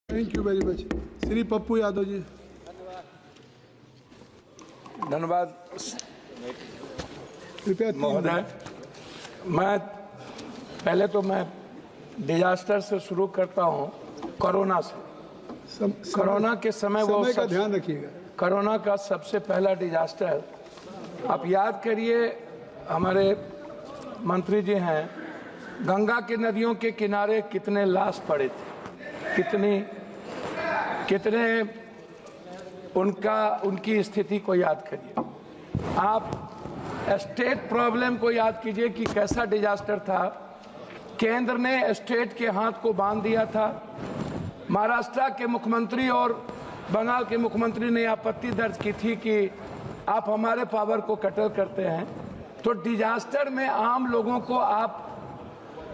Thank you very much. Shri Pappu Yadav ji. धन्यवाद कृपया महोदय। मैं डिजास्टर से शुरू करता हूं, कोरोना से। कोरोना के समय का ध्यान रखिएगा। कोरोना का सबसे पहला डिजास्टर, आप याद करिए, हमारे मंत्री जी हैं, गंगा की नदियों के किनारे कितने लाश पड़े थे, कितने उनकी स्थिति को याद करिए। आप स्टेट प्रॉब्लम को याद कीजिए कि कैसा डिजास्टर था। केंद्र ने स्टेट के हाथ को बांध दिया था। महाराष्ट्र के मुख्यमंत्री और बंगाल के मुख्यमंत्री ने आपत्ति दर्ज की थी कि आप हमारे पावर को कटल करते हैं। तो डिजास्टर में आम लोगों को आप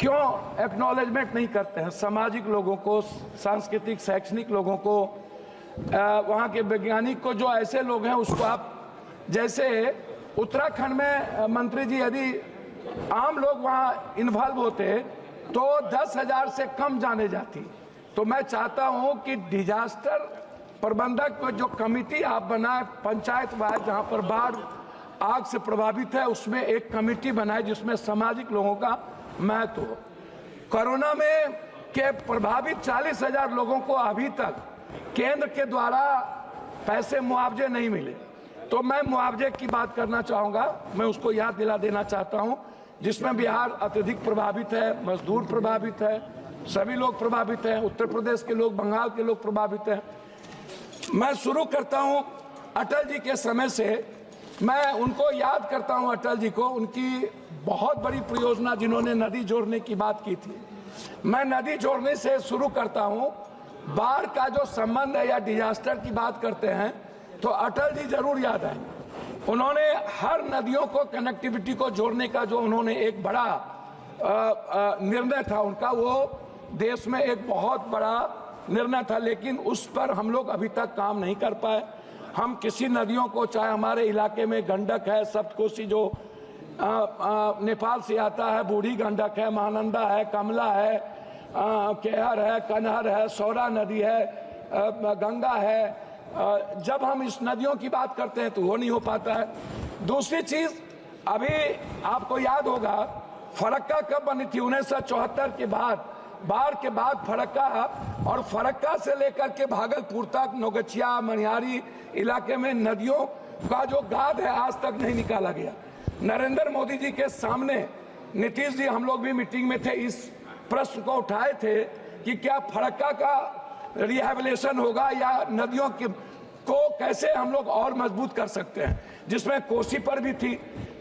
क्यों एक्नॉलेजमेंट नहीं करते हैं? सामाजिक लोगों को, सांस्कृतिक शैक्षणिक लोगों को, वहाँ के वैज्ञानिक को, जो ऐसे लोग हैं उसको आप, जैसे उत्तराखंड में मंत्री जी, यदि आम लोग वहाँ इन्वॉल्व होते तो 10,000 से कम जाने जाती। तो मैं चाहता हूँ कि डिजास्टर प्रबंधक को जो कमेटी आप बनाए पंचायत वाइज, जहाँ पर बाढ़ आग से प्रभावित है, उसमें एक कमेटी बनाए जिसमें सामाजिक लोगों का महत्व हो। कोरोना में के प्रभावित 40,000 लोगों को अभी तक केंद्र के द्वारा पैसे मुआवजे नहीं मिले। तो मैं मुआवजे की बात करना चाहूँगा, मैं उसको याद दिला देना चाहता हूँ, जिसमें बिहार अत्यधिक प्रभावित है, मजदूर प्रभावित है, सभी लोग प्रभावित हैं, उत्तर प्रदेश के लोग, बंगाल के लोग प्रभावित हैं। मैं शुरू करता हूँ अटल जी के समय से। मैं उनको याद करता हूँ, अटल जी को, उनकी बहुत बड़ी परियोजना जिन्होंने नदी जोड़ने की बात की थी। मैं नदी जोड़ने से शुरू करता हूँ। बाढ़ का जो संबंध है या डिजास्टर की बात करते हैं तो अटल जी जरूर याद आए। उन्होंने हर नदियों को, कनेक्टिविटी को जोड़ने का जो उन्होंने एक बड़ा निर्णय था उनका, वो देश में एक बहुत बड़ा निर्णय था, लेकिन उस पर हम लोग अभी तक काम नहीं कर पाए। हम किसी नदियों को, चाहे हमारे इलाके में गंडक है, सप्तकोशी जो नेपाल से आता है, बूढ़ी गंडक है, महानंदा है, कमला है, केहर है, कनहर है, सौरा नदी है, गंगा है, जब हम इस नदियों की बात करते हैं तो वो नहीं हो पाता है। दूसरी चीज, अभी आपको याद होगा फरक्का कब बनी थी? 1974 के बाद, बाढ़ के बाद फरक्का, और फरक्का से लेकर के भागलपुर तक, नौगछिया, मनिहारी इलाके में नदियों का जो गाद है आज तक नहीं निकाला गया। नरेंद्र मोदी जी के सामने नीतीश जी, हम लोग भी मीटिंग में थे, इस प्रश्न को उठाए थे कि क्या फरक्का का रिहैबिलिटेशन होगा या नदियों को कैसे हम लोग और मजबूत कर सकते हैं, जिसमें कोसी पर भी थी।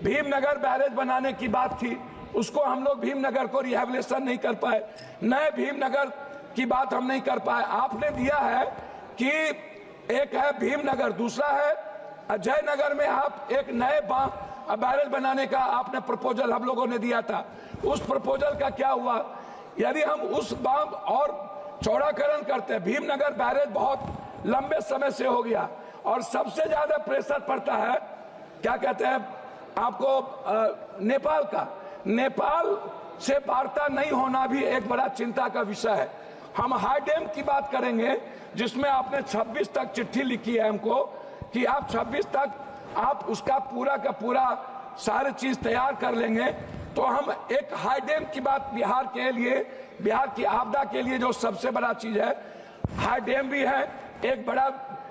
भीमनगर बैरेज बनाने की बात थी, उसको हम लोग भीमनगर को रिहैबिलिटेशन नहीं कर पाए। नए भीमनगर की बात हम नहीं कर पाए। आपने दिया है कि एक है भीमनगर, दूसरा है जयनगर में आप एक नए बैरेज बनाने का आपने प्रपोजल हम लोगों ने दिया था। उस प्रपोजल का क्या हुआ? यदि हम उस बांध और चौड़ाकरण करते हैं, भीमनगर बैरेज बहुत लंबे समय से हो गया और सबसे ज्यादा प्रेशर पड़ता है, क्या कहते हैं आपको, नेपाल का। नेपाल से वार्ता नहीं होना भी एक बड़ा चिंता का विषय है। हम हाई डैम की बात करेंगे, जिसमें आपने 26 तक चिट्ठी लिखी है हमको कि आप 26 तक आप उसका पूरा का पूरा सारी चीज तैयार कर लेंगे। तो हम एक हाई डैम की बात, बिहार के लिए, बिहार की आपदा के लिए जो सबसे बड़ा चीज है, हाई डैम भी है, एक बड़ा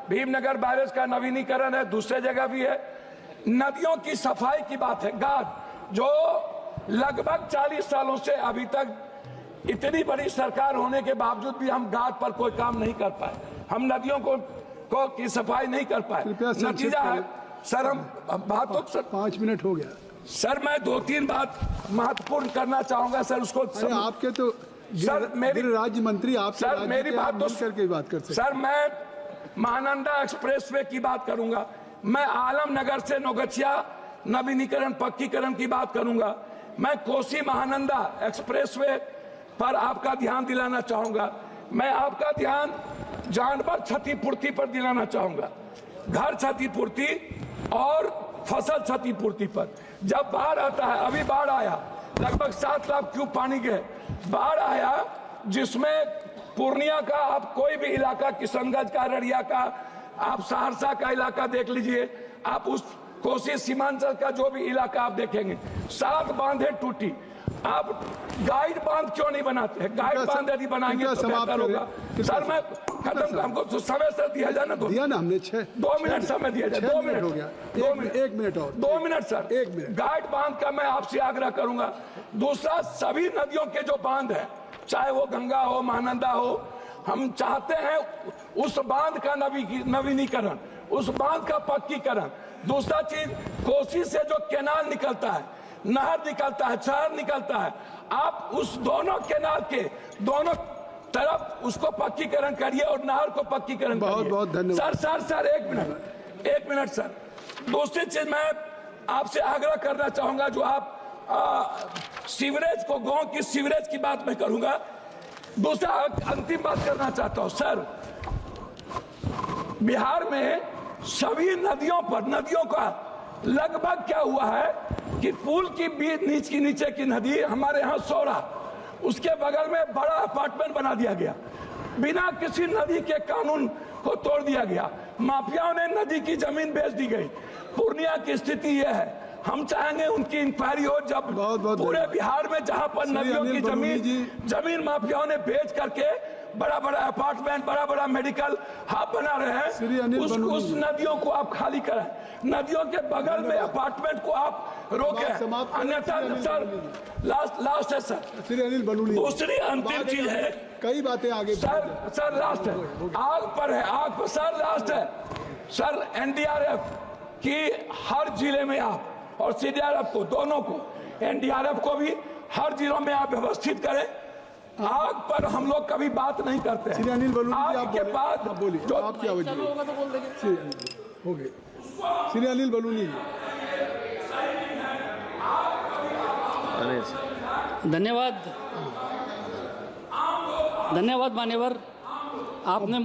भीमनगर बैरेज का नवीनीकरण है, दूसरे जगह भी है। नदियों की सफाई की बात है, गाद, जो लगभग 40 सालों से अभी तक इतनी बड़ी सरकार होने के बावजूद भी हम गाद पर कोई काम नहीं कर पाए। हम नदियों को की सफाई नहीं कर पाए। नतीजा है सर, हम बातों, 5 मिनट हो गया सर। मैं 2-3 बात महत्वपूर्ण करना चाहूंगा सर, उसको आपके तो सर मेरी राज्य मंत्री आप सर मेरी बात तो करके बात कर सकते। सर मैं महानंदा एक्सप्रेसवे की बात करूंगा, मैं आलमनगर से नौगछिया नवीनीकरण पक्कीकरण की बात करूंगा, मैं कोसी महानंदा एक्सप्रेसवे पर आपका ध्यान दिलाना चाहूंगा, मैं आपका ध्यान जानवर क्षतिपूर्ति पर दिलाना चाहूंगा, घर क्षतिपूर्ति और फसल क्षतिपूर्ति पर। जब बाढ़ आता है, अभी बाढ़ आया, लगभग 7 लाख क्यूब पानी के बाढ़ आया, जिसमें पूर्णिया का आप कोई भी इलाका, किशनगंज का, अररिया का, आप सहरसा का इलाका देख लीजिए, आप उस कोसी सीमांचल का जो भी इलाका आप देखेंगे, 7 बांधें टूटी। आप गाइड बांध क्यों नहीं बनाते हैं? गाइड बांध यदि बनाएंगे तो बेहतर होगा। सर मैं खत्म, हमको तो समय सर दिया जाए ना, दिया ना हमने 2 मिनट समय दिया जाए। 2 मिनट हो गया, 1 मिनट और 2 मिनट सर, 1 मिनट। गाइड बांध का मैं आपसे आग्रह करूंगा। दूसरा, सभी नदियों के जो बांध है, चाहे वो गंगा हो, महानंदा हो, हम चाहते हैं उस बांध का नवीनीकरण, उस बांध का पक्कीकरण। दूसरा चीज, कोसी से जो केनाल निकलता है, नहर निकलता है, शहर निकलता है, आप उस दोनों केनाल के दोनों तरफ उसको पक्कीकरण करिए और नहर को पक्कीकरण करिए। बहुत बहुत धन्यवाद। Sir 1 minute sir. दूसरी चीज मैं आपसे आग्रह करना चाहूंगा, जो आप सीवरेज को, गांव की सीवरेज की बात मैं करूंगा। दूसरा अंतिम बात करना चाहता हूं सर, बिहार में सभी नदियों का लगभग क्या हुआ है कि पुल की नीचे की नदी, हमारे यहाँ सौरा, उसके बगल में बड़ा अपार्टमेंट बना दिया गया, बिना किसी नदी के कानून को तोड़ दिया गया। माफियाओं ने नदी की जमीन बेच दी गई। पूर्णिया की स्थिति यह है, हम चाहेंगे उनकी इंक्वायरी हो। जब पूरे बिहार में जहां पर नदियों की जमीन माफियाओं ने बेच करके बड़ा बड़ा अपार्टमेंट, बड़ा बड़ा मेडिकल हब बना रहे हैं, उस नदियों को आप खाली करें, नदियों के बगल में अपार्टमेंट को आप रोकें, अन्यथा सर लास्ट है सर। श्री अनिल बलूनी, दूसरी अंतिम चीज है, कई बातें आगे सर लास्ट है, आग पर है, आग पर सर लास्ट है सर। एनडीआरएफ की हर जिले में आप, और सीडीआरएफ को, दोनों को, एनडीआरएफ को भी हर जिलों में आप व्यवस्थित करें। आग पर हम लोग कभी बात नहीं करते हैं। श्री अनिल बलूनी जी, आप के बाद बोलिए, जो आप क्या वजह हो गए? श्री अनिल बलूनी जी, धन्यवाद मान्यवर, आपने